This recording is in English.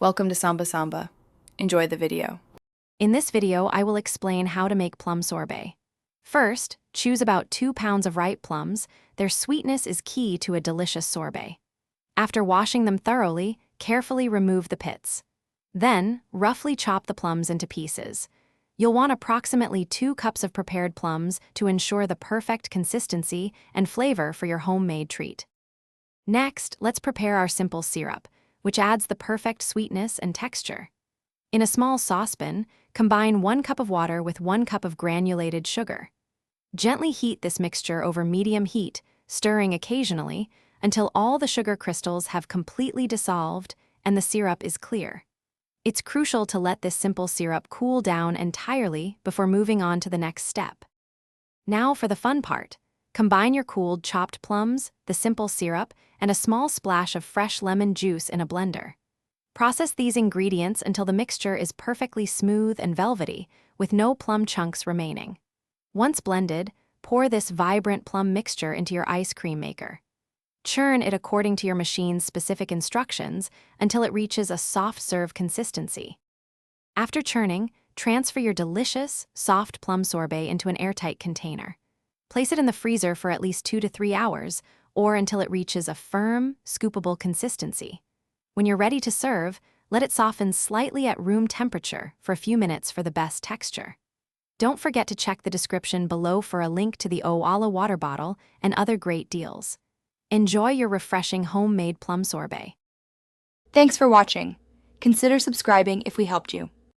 Welcome to Samba Samba. Enjoy the video. In this video, I will explain how to make plum sorbet. First, choose about 2 pounds of ripe plums. Their sweetness is key to a delicious sorbet. After washing them thoroughly, carefully remove the pits. Then, roughly chop the plums into pieces. You'll want approximately 2 cups of prepared plums to ensure the perfect consistency and flavor for your homemade treat. Next, let's prepare our simple syrup, which adds the perfect sweetness and texture. In a small saucepan, combine 1 cup of water with 1 cup of granulated sugar. Gently heat this mixture over medium heat, stirring occasionally, until all the sugar crystals have completely dissolved and the syrup is clear. It's crucial to let this simple syrup cool down entirely before moving on to the next step. Now for the fun part. Combine your cooled chopped plums, the simple syrup, and a small splash of fresh lemon juice in a blender. Process these ingredients until the mixture is perfectly smooth and velvety, with no plum chunks remaining. Once blended, pour this vibrant plum mixture into your ice cream maker. Churn it according to your machine's specific instructions until it reaches a soft serve consistency. After churning, transfer your delicious, soft plum sorbet into an airtight container. Place it in the freezer for at least 2 to 3 hours, or until it reaches a firm, scoopable consistency. When you're ready to serve, let it soften slightly at room temperature for a few minutes for the best texture. Don't forget to check the description below for a link to the Oala water bottle and other great deals. Enjoy your refreshing homemade plum sorbet. Thanks for watching. Consider subscribing if we helped you.